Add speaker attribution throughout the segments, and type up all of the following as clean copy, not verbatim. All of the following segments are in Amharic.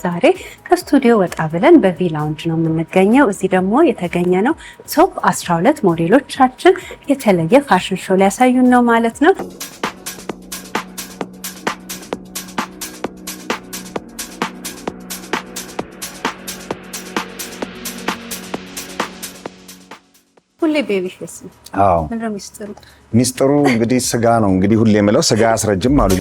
Speaker 1: ዛሬ ከስቱዲዮ ወጣ ብለን በቪ ላውንጅ ነው የምንገኘው። እዚህ ደግሞ የተገኘ ነው ቶፕ 12 ሞዴሎቻችን የተለየ ፋሽን ሾው ሊያሳዩን ነው ማለት ነው። ሁሌ ቤቢ ፌስ ነው።
Speaker 2: አዎ
Speaker 1: ምንድነው
Speaker 2: ሚስጥሩ? እንግዲህ ስጋ ነው። እንግዲህ ሁሌ የምለው ስጋ አስረጅም አሉ።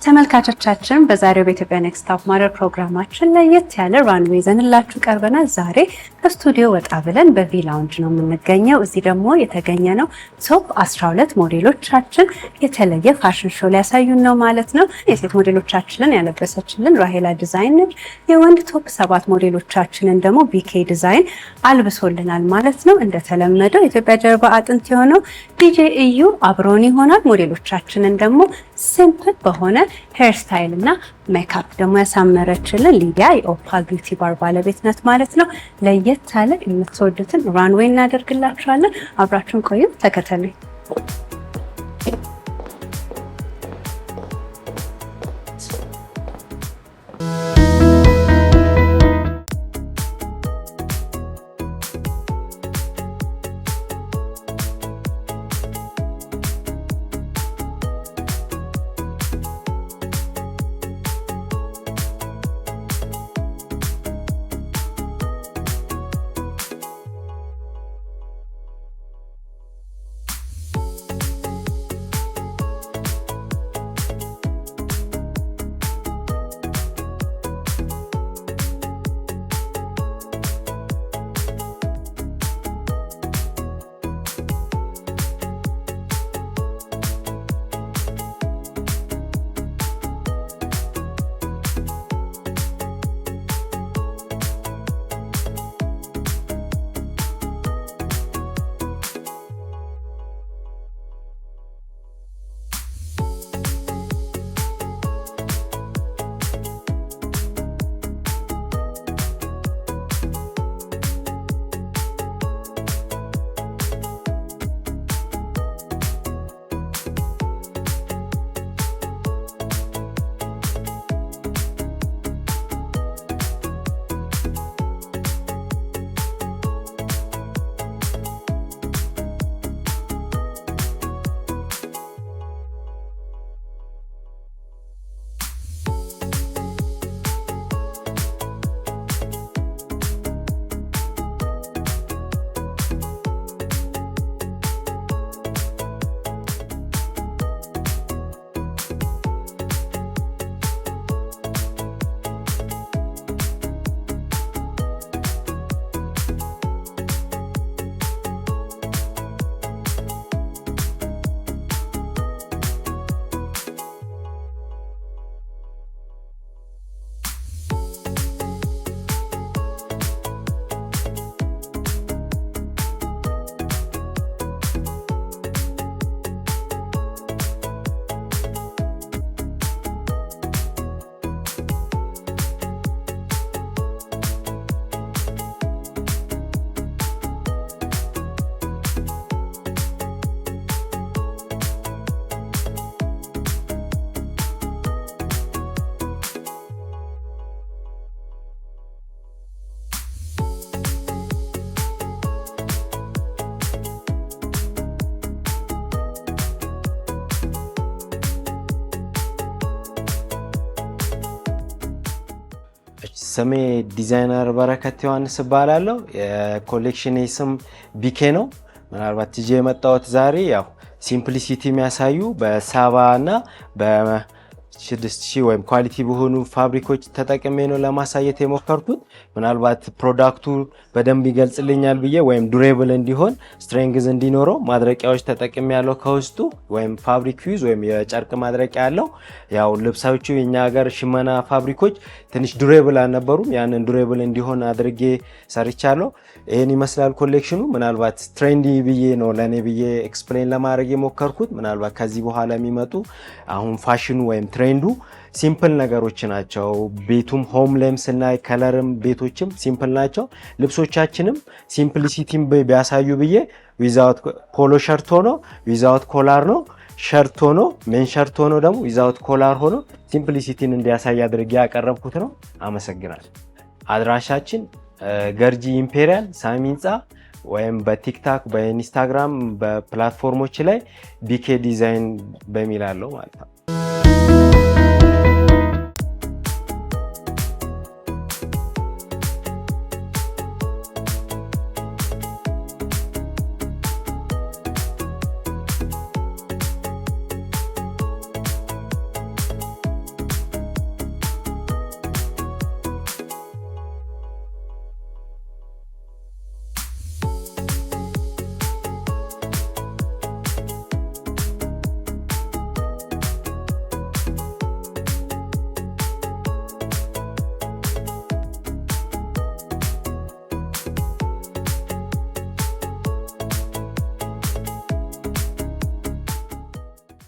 Speaker 1: ተመልካቾቻችን በዛሬው በኢትዮጵያ ኔክስት ቶፕ ሞዴል ፕሮግራማችን ለየት ያለ ራንዌይ ይዘንላችሁ ቀርበናል። ዛሬ ከስቱዲዮ ወጣ ብለን በቪ ላውንጅ ነው የምንገኘው። እዚህ ደግሞ የተገኘ ነው ቶፕ 12 ሞዴሎቻችን የተለየ ፋሽን ሾው ሊያሳዩን ነው ማለት ነው። የሴት ሞዴሎቻችንን ያለበሰችልን ራሄላ ዲዛይን ነች። የወንድ ቶፕ 7 ሞዴሎቻችንን ደግሞ ቢኬ ዲዛይን አልብሶልናል ማለት ነው። እንደተለመደው የኢትዮጵያ ጀርባ አጥንት የሆነው ዲጄ እዩ አብሮን ይሆናል። ሞዴሎቻችንን ደግሞ ሲምፕል በሆነ ሄር ስታይል እና ሜካፕ ደግሞ ያሳመረችልን ሊዲያ የኦፓል ቢዩቲ ባር ባለቤት ናት ማለት ነው። ለየት ያለ የምትወዱትን ራንዌይ እናደርግላችኋለን። አብራችሁን ቆዩ፣ ተከተሉኝ።
Speaker 3: ስሜ ዲዛይነር በረከት ዮሐንስ እባላለሁ። የኮሌክሽኔ ስም ቢኬ ነው። ምናልባት ይዤ የመጣሁት ዛሬ ያው ሲምፕሊሲቲ የሚያሳዩ በሳባ እና በ6000 ወይም ኳሊቲ በሆኑ ፋብሪኮች ተጠቅሜ ነው ለማሳየት የሞከርኩት። ምናልባት ፕሮዳክቱ በደንብ ይገልጽልኛል ብዬ ወይም ዱሬብል እንዲሆን ስትሬንግዝ እንዲኖረው ማድረቂያዎች ተጠቅሜያለሁ ከውስጡ ወይም ፋብሪክ ፊውዝ ወይም የጨርቅ ማድረቂያ ያለው ያው ልብሶቹ የኛ ሀገር ሽመና ፋብሪኮች ትንሽ ዱሬብል አልነበሩም ያንን ዱሬብል እንዲሆን አድርጌ ሰርቻለሁ ይሄን ይመስላል ኮሌክሽኑ ምናልባት ትሬንዲ ብዬ ነው ለኔ ብዬ ኤክስፕሌን ለማድረግ የሞከርኩት ምናልባት ከዚህ በኋላ የሚመጡ አሁን ፋሽኑ ወይም ትሬንዱ ሲምፕል ነገሮች ናቸው ቤቱም ሆም ላይም ስናይ ከለርም ቤቶችም ሲምፕል ናቸው ልብሶቻችንም ሲምፕሊሲቲም ቢያሳዩ ብዬ ዊዛውት ፖሎ ሸርት ሆኖ ዊዛውት ኮላር ነው ሸርት ሆኖ ሜን ሸርት ሆኖ ደግሞ ዊዛውት ኮላር ሆኖ ሲምፕሊሲቲን እንዲያሳይ አድርጌ ያቀረብኩት ነው አመሰግናለሁ አድራሻችን ገርጂ ኢምፔሪያል ሳሚንጻ ወይም በቲክታክ በኢንስታግራም በፕላትፎርሞች ላይ ቢኬ ዲዛይን በሚላለው ማለት ነው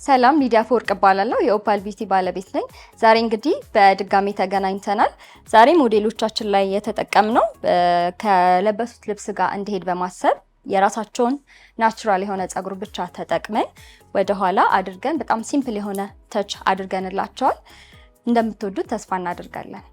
Speaker 4: ሰላም ሊዲያ ፎርቅ እባላለሁ የኦፓል ቢቲ ባለቤት ነኝ ዛሬ እንግዲህ በድጋሚ ተገናኝተናል ዛሬ ሞዴሎቻችን ላይ የተጠቀምነው ከለበሱት ልብስ ጋር እንዲሄድ በማሰብ የራሳቸውን ናቹራል የሆነ ጸጉር ብቻ ተጠቅመን ወደ ኋላ አድርገን በጣም ሲምፕል የሆነ ተች አድርገንላቸዋል እንደምትወዱት ተስፋ እናደርጋለን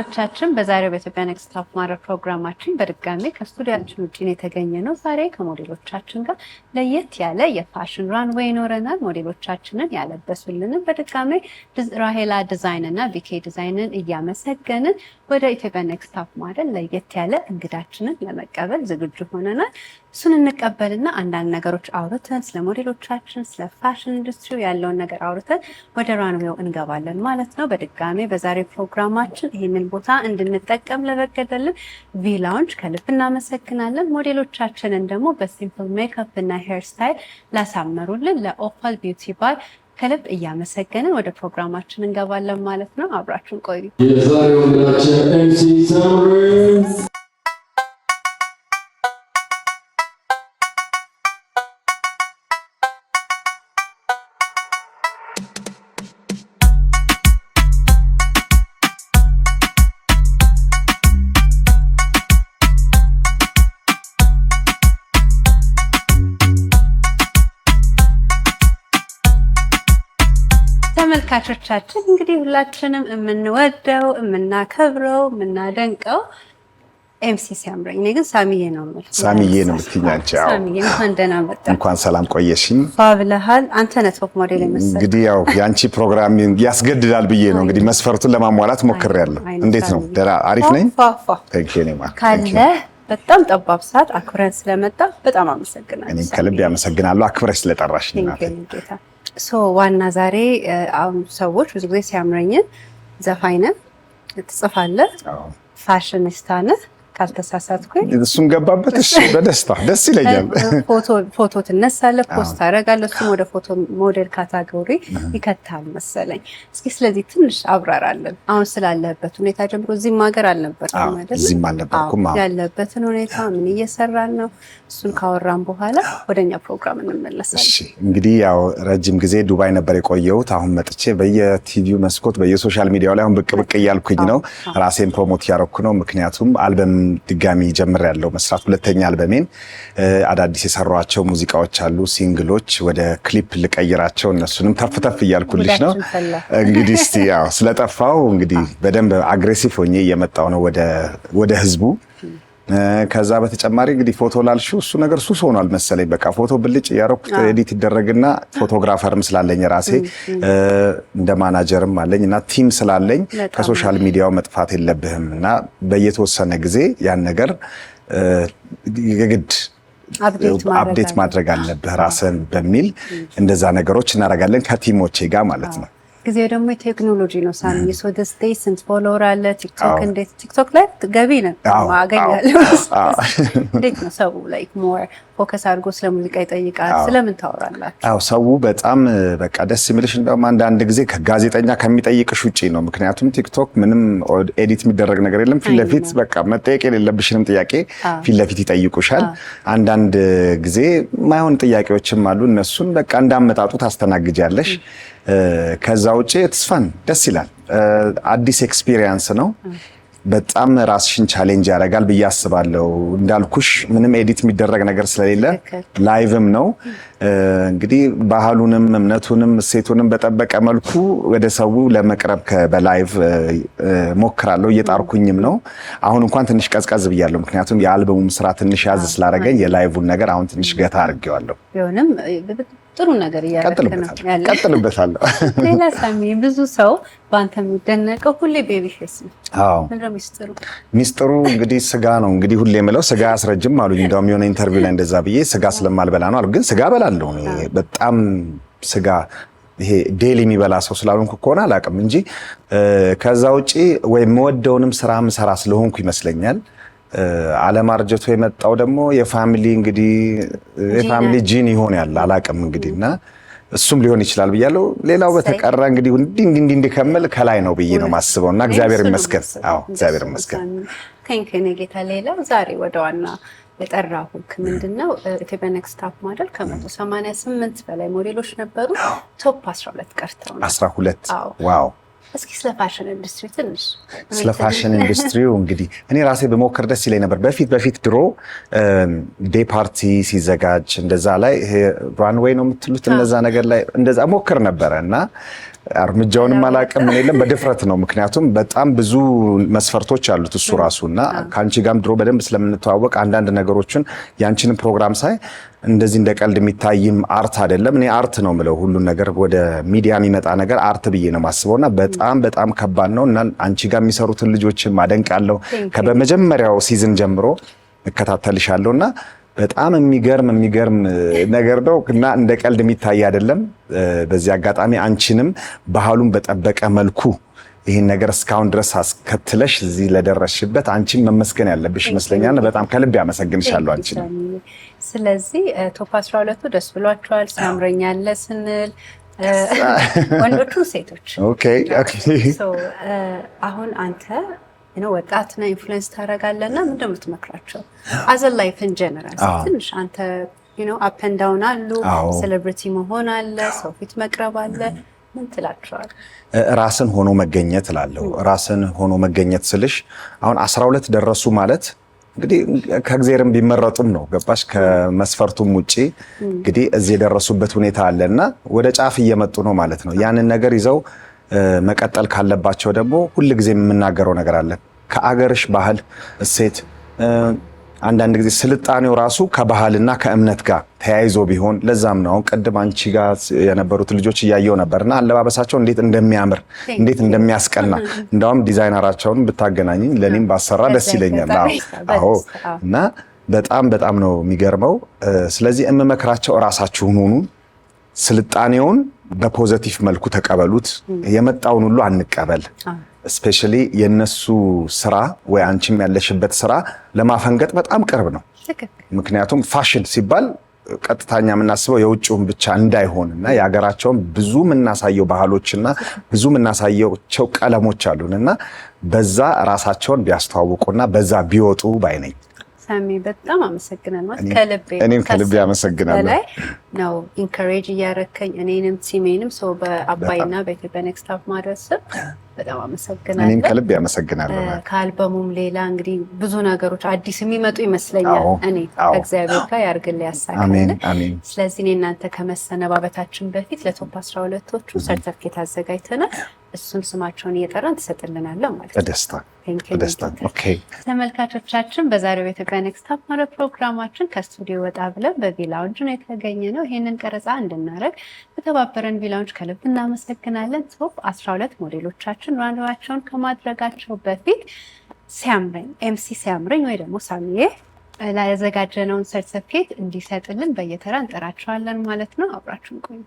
Speaker 1: ተመልካቾቻችን በዛሬው በኢትዮጵያ ኔክስት ቶፕ ሞዴል ፕሮግራማችን በድጋሚ ከስቱዲያችን ውጪ የተገኘ ነው። ዛሬ ከሞዴሎቻችን ጋር ለየት ያለ የፋሽን ራንዌይ ይኖረናል። ሞዴሎቻችንን ያለበሱልንን በድጋሚ ራሄላ ዲዛይን እና ቪኬ ዲዛይንን እያመሰገንን ወደ ኢትዮጵያ ኔክስት ቶፕ ሞዴል ለየት ያለ እንግዳችንን ለመቀበል ዝግጁ ሆነናል። እሱን እንቀበልና አንዳንድ ነገሮች አውርተን ስለ ሞዴሎቻችን ስለ ፋሽን ኢንዱስትሪ ያለውን ነገር አውርተን ወደ ራንዌው እንገባለን ማለት ነው። በድጋሚ በዛሬ ፕሮግራማችን ይህንን ቦታ እንድንጠቀም ለፈቀደልን ቪ ላውንጅ ከልብ እናመሰግናለን። ሞዴሎቻችንን ደግሞ በሲምፕል ሜክአፕ እና ሄር ስታይል ላሳመሩልን ለኦፓል ቢዩቲ ባር ከልብ እያመሰገንን ወደ ፕሮግራማችን እንገባለን ማለት ነው። አብራችሁን ቆዩ።
Speaker 5: የዛሬው እንግዳችን ኤምሲ ሳምሪንስ
Speaker 1: ተመልካቾቻችን እንግዲህ ሁላችንም የምንወደው የምናከብረው የምናደንቀው ኤምሲ ሲያምረኝ፣ እኔ ግን ሳሚዬ ነው የምልህ።
Speaker 2: ሳሚዬ ነው የምትይኛች? አዎ
Speaker 1: ሳሚዬ እንኳን ደህና መጣ።
Speaker 2: እንኳን ሰላም ቆየሽኝ።
Speaker 1: ፋብለሃል። አንተ ነህ ቶፕ ሞዴል የመሰለኝ።
Speaker 2: እንግዲህ ያው ያንቺ ፕሮግራም ያስገድዳል ብዬ ነው እንግዲህ መስፈርቱን ለማሟላት ሞክሬያለሁ። እንዴት ነው? ደህና አሪፍ ነኝ።
Speaker 1: ፋፋ
Speaker 2: ታንክ ዩ ኔማ
Speaker 1: ካለ በጣም ጠባብ ሰዓት አክብረን ስለመጣ በጣም አመሰግናለሁ።
Speaker 2: እኔም ከልብ ያመሰግናለሁ አክብረሽ ስለጠራሽኝ እናቴ።
Speaker 1: ዋና ዛሬ አሁን ሰዎች ብዙ ጊዜ ሲያምረኝን ዘፋኝ ነህ፣ ትጽፋለህ፣ ፋሽኒስታ ነህ ካልተሳሳትኩኝ።
Speaker 2: እሱም ገባበት። እሺ በደስታ ደስ ይለኛል።
Speaker 1: ፎቶ ትነሳለህ፣ ፖስት ታደርጋለህ። እሱም ወደ ፎቶ ሞዴል ካታጎሪ ይከታል መሰለኝ። እስኪ ስለዚህ ትንሽ አብራራለን። አሁን ስላለበት ሁኔታ ጀምሮ እዚህም ሀገር አልነበርኩም አይደል?
Speaker 2: እዚህም አልነበርኩም።
Speaker 1: ያለበትን ሁኔታ ምን እየሰራን ነው፣ እሱን ካወራን በኋላ ወደኛ ፕሮግራም እንመለሳለን።
Speaker 2: እሺ እንግዲህ ያው ረጅም ጊዜ ዱባይ ነበር የቆየሁት። አሁን መጥቼ በየቲቪው መስኮት በየሶሻል ሚዲያው ላይ አሁን ብቅ ብቅ እያልኩኝ ነው። ራሴን ፕሮሞት እያደረኩ ነው። ምክንያቱም አልበም ድጋሚ ጀምር ያለው መስራት ሁለተኛ አልበሜን አዳዲስ የሰሯቸው ሙዚቃዎች አሉ፣ ሲንግሎች ወደ ክሊፕ ልቀይራቸው እነሱንም ተፍተፍ እያልኩልሽ ነው። እንግዲህ እስቲ ያው ስለጠፋው እንግዲህ በደንብ አግሬሲቭ ሆኜ እየመጣው ነው ወደ ህዝቡ። ከዛ በተጨማሪ እንግዲህ ፎቶ ላልሽው እሱ ነገር ሱስ ሆኗል መሰለኝ። በቃ ፎቶ ብልጭ ያረኩት ኤዲት ይደረግና ፎቶግራፈርም ስላለኝ ራሴ እንደ ማናጀርም አለኝ እና ቲም ስላለኝ ከሶሻል ሚዲያው መጥፋት የለብህም እና በየተወሰነ ጊዜ ያን ነገር የግድ አፕዴት ማድረግ አለብህ ራስን በሚል እንደዛ ነገሮች እናደርጋለን ከቲሞቼ ጋር ማለት ነው።
Speaker 1: ጊዜው ደግሞ የቴክኖሎጂ ነው። ሳሚ ሶደስ ዴይ ስንት ፎሎወር አለ? ቲክቶክ እንዴት? ቲክቶክ ላይ ገቢ ነው አገኛለሁ። እንዴት ነው ሰው ላይክ ሞር ፎከስ አድርጎ ስለ ሙዚቃ ይጠይቃል? ስለምን ታወራላችሁ?
Speaker 2: አዎ ሰው በጣም በቃ ደስ የሚልሽ እንደውም አንዳንድ ጊዜ ከጋዜጠኛ ከሚጠይቅሽ ውጪ ነው። ምክንያቱም ቲክቶክ ምንም ኤዲት የሚደረግ ነገር የለም። ፊት ለፊት በቃ መጠየቅ የሌለብሽንም ጥያቄ ፊት ለፊት ይጠይቁሻል። አንዳንድ ጊዜ ማይሆን ጥያቄዎችም አሉ። እነሱን በቃ እንዳመጣጡ ታስተናግጃለሽ። ከዛ ውጪ ትስፋን ደስ ይላል። አዲስ ኤክስፒሪየንስ ነው። በጣም ራስሽን ቻሌንጅ ያደርጋል ብዬ አስባለሁ። እንዳልኩሽ ምንም ኤዲት የሚደረግ ነገር ስለሌለ ላይቭም ነው። እንግዲህ ባህሉንም እምነቱንም እሴቱንም በጠበቀ መልኩ ወደ ሰው ለመቅረብ በላይቭ ሞክራለሁ፣ እየጣርኩኝም ነው። አሁን እንኳን ትንሽ ቀዝቀዝ ብያለሁ፣ ምክንያቱም የአልበሙም ስራ ትንሽ ያዝ ስላደረገኝ የላይቭን ነገር አሁን ትንሽ ገታ አድርጌዋለሁ።
Speaker 1: ቢሆንም ጥሩ ነገር እያደረግን ነው ያለው።
Speaker 2: ቀጥልበታለሁ።
Speaker 1: ሌላ ሳሚ ብዙ ሰው በአንተ የሚደነቀው ሁሌ ቤቢ ፌስ ነው። አዎ ምንድነው ሚስጥሩ? እንግዲህ ስጋ ነው። እንግዲህ ሁሌ የምለው ስጋ አስረጅም አሉኝ። እንደውም የሆነ ኢንተርቪው ላይ እንደዛ ብዬ ስጋ ስለማልበላ ነው አሉ። ግን ስጋ በላለሁ በጣም ስጋ ይሄ ዴሊ የሚበላ ሰው ስላልሆንኩ ከሆነ አላውቅም እንጂ ከዛ ውጪ ወይ የምወደውንም ስራ ምሰራ ስለሆንኩ ይመስለኛል። አለማርጀቱ የመጣው ደግሞ የፋሚሊ እንግዲህ የፋሚሊ ጂን ይሆን ያለ አላውቅም እንግዲህ እና እሱም ሊሆን ይችላል ብያለሁ። ሌላው በተቀራ እንግዲህ እንዲህ እንዲከመል ከላይ ነው ብዬ ነው ማስበው እና እግዚአብሔር ይመስገን። አዎ እግዚአብሔር ይመስገን። ከእኔ ጌታ ሌላው ዛሬ ወደ ዋና የጠራሁት ምንድነው ኢትዮጵያ ኔክስት ቶፕ ሞዴል ከ188 በላይ ሞዴሎች ነበሩ። ቶፕ 12 ቀርተው ነው
Speaker 2: 12 ዋው
Speaker 1: እስኪ ስለ ፋሽን ኢንዱስትሪ ትንሽ
Speaker 2: ስለ ፋሽን ኢንዱስትሪው እንግዲህ እኔ ራሴ በሞከር ደስ ይለኝ ነበር። በፊት ድሮ ዴይ ፓርቲ ሲዘጋጅ እንደዛ ላይ ራንዌይ ነው የምትሉት እንደዛ ነገር ላይ እንደዛ ሞከር ነበረ እና እርምጃውንም አላቅም ምን የለም በድፍረት ነው ምክንያቱም በጣም ብዙ መስፈርቶች አሉት እሱ ራሱና ካንቺ ጋርም ድሮ በደንብ ስለምንተዋወቅ አንዳንድ ነገሮችን ያንቺን ፕሮግራም ሳይ እንደዚህ እንደ ቀልድ የሚታይም አርት አይደለም እኔ አርት ነው ምለው ሁሉ ነገር ወደ ሚዲያ የሚመጣ ነገር አርት ብዬ ነው ማስበውና በጣም ከባድ ነውና አንቺ ጋር የሚሰሩትን ልጆችን ማደንቃለሁ ከበመጀመሪያው ሲዝን ጀምሮ እከታተልሻለሁና በጣም የሚገርም ነገር ነው እና እንደ ቀልድ የሚታይ አይደለም በዚህ አጋጣሚ አንቺንም ባህሉን በጠበቀ መልኩ ይሄን ነገር እስካሁን ድረስ አስከትለሽ እዚህ ለደረስሽበት አንቺን መመስገን ያለብሽ ይመስለኛል በጣም ከልብ ያመሰግንሻለሁ አንቺ
Speaker 1: ስለዚህ ቶፕ 12 ደስ ብሏቸዋል ሲያምረኛል ስንል ወንዶቹ ሴቶች
Speaker 2: ኦኬ
Speaker 1: አሁን አንተ ወጣት ነው ኢንፍሉዌንስ ታረጋለና ምንድነው የምትመክራቸው as a life in general ትንሽ አንተ up and down አሉ ሴሌብሪቲ መሆን አለ ሰው ፊት መቅረብ አለ ምን ትላቸዋል
Speaker 2: ራስን ሆኖ መገኘት እላለሁ ራስን ሆኖ መገኘት ስልሽ አሁን 12 ደረሱ ማለት እንግዲህ ከእግዚአብሔርም ቢመረጡም ነው ገባሽ ከመስፈርቱም ውጪ እንግዲህ እዚህ የደረሱበት ሁኔታ አለና ወደ ጫፍ እየመጡ ነው ማለት ነው ያንን ነገር ይዘው መቀጠል ካለባቸው ደግሞ ሁሉ ጊዜ የምናገረው ነገር አለ ከአገርሽ ባህል እሴት አንዳንድ ጊዜ ስልጣኔው ራሱ ከባህልና ከእምነት ጋር ተያይዞ ቢሆን ለዛም ነው አሁን ቀደም አንቺ ጋር የነበሩት ልጆች እያየው ነበርና አለባበሳቸው እንዴት እንደሚያምር እንዴት እንደሚያስቀና እንደውም ዲዛይነራቸውን ብታገናኝ ለኔም ባሰራ ደስ ይለኛል አዎ እና በጣም ነው የሚገርመው ስለዚህ እመመክራቸው ራሳችሁን ሆኑ ስልጣኔውን በፖዚቲቭ መልኩ ተቀበሉት የመጣውን ሁሉ አንቀበል ስፔሻሊ የነሱ ስራ ወይ አንቺም ያለሽበት ስራ ለማፈንገጥ በጣም ቅርብ ነው ምክንያቱም ፋሽን ሲባል ቀጥታኛ የምናስበው የውጭውን ብቻ እንዳይሆንና ያገራቸውን ብዙ ምናሳየው ባህሎችና ብዙ ምናሳየው ቀለሞች አሉንና በዛ ራሳቸውን ቢያስተዋውቁና በዛ ቢወጡ ባይነኝ
Speaker 1: ሳሚ በጣም አመሰግናለሁ
Speaker 2: እኔም ከልቤ አመሰግናለሁ
Speaker 1: ነው ኢንካሬጅ ያረከኝ እኔንም ቲሜንም ሰው በአባይና በኢትዮጵያ ኔክስት ታፕ ማድረስ በጣም አመሰግናለሁ
Speaker 2: እኔም ከልቤ አመሰግናለሁ
Speaker 1: ከአልበሙም ሌላ እንግዲህ ብዙ ነገሮች አዲስ የሚመጡ ይመስለኛል እኔ ከእግዚአብሔር ጋር ያርግልኝ ያሳካልን
Speaker 2: አሜን
Speaker 1: ስለዚህ እኔ እናንተ ከመሰነባበታችን በፊት ለቶፕ 12ቶቹ ሰርቲፊኬት አዘጋጅተናል እሱን ስማቸውን እየጠራን ተሰጥልናል ማለት ነው
Speaker 2: በደስታ ኦኬ
Speaker 1: ተመልካቾቻችን በዛሬው የኢትዮጵያ ኔክስት ታፕ ማድረግ ፕሮግራማችን ከስቱዲዮ ወጣ ብለን በቪላውንጅ ነው የተገኘነው ይሄንን ቀረጻ እንድናረግ በተባበረን ቪላውንጅ ከልብ እናመሰግናለን ቶፕ 12 ሞዴሎቻችን ራንዋቸውን ከማድረጋቸው በፊት ሲያምረኝ ኤምሲ ሲያምረኝ ወይ ደግሞ ሳሚዬ ላዘጋጀነውን ሰርቲፊኬት እንዲሰጥልን በየተራ እንጠራቸዋለን ማለት ነው አብራችሁን ቆዩ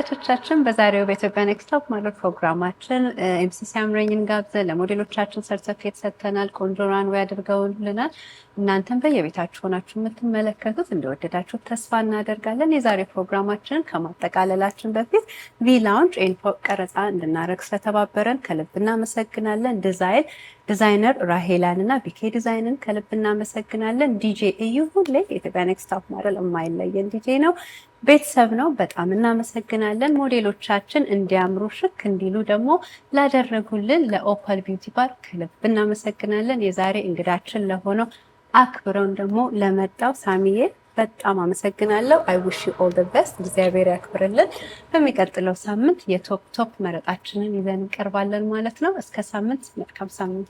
Speaker 1: ተመልካቾቻችን በዛሬው በኢትዮጵያ ኔክስት ቶፕ ሞዴል ፕሮግራማችን ኤምሲ ሲያምረኝን ጋብዘን ለሞዴሎቻችን ሰርተፊኬት ሰጥተናል። ቆንጆ ራንዌይ አድርገውልናል። እናንተም በየቤታችሁ ሆናችሁ የምትመለከቱት እንደወደዳችሁ ተስፋ እናደርጋለን። የዛሬ ፕሮግራማችንን ከማጠቃለላችን በፊት ቪላውንጅ ቀረጻ እንድናደርግ ስለተባበረን ከልብ እናመሰግናለን። ዲዛይነር ራሄላን እና ቢኬ ዲዛይንን ከልብ እናመሰግናለን። ዲጄ እዩ ሁሌ የኢትዮጵያ ኔክስት ቶፕ ሞዴል የማይለየን ዲጄ ነው፣ ቤተሰብ ነው። በጣም እናመሰግናለን። ሞዴሎቻችን እንዲያምሩ ሽክ እንዲሉ ደግሞ ላደረጉልን ለኦፓል ቢዩቲ ባር ከልብ እናመሰግናለን። የዛሬ እንግዳችን ለሆነው አክብረውን ደግሞ ለመጣው ሳሚዬ በጣም አመሰግናለሁ። አይ ዊሽ ዩ ኦል ዘ ቤስት። እግዚአብሔር ያክብርልን። በሚቀጥለው ሳምንት የቶፕ መረጣችንን ይዘን እንቀርባለን ማለት ነው። እስከ ሳምንት መልካም ሳምንት።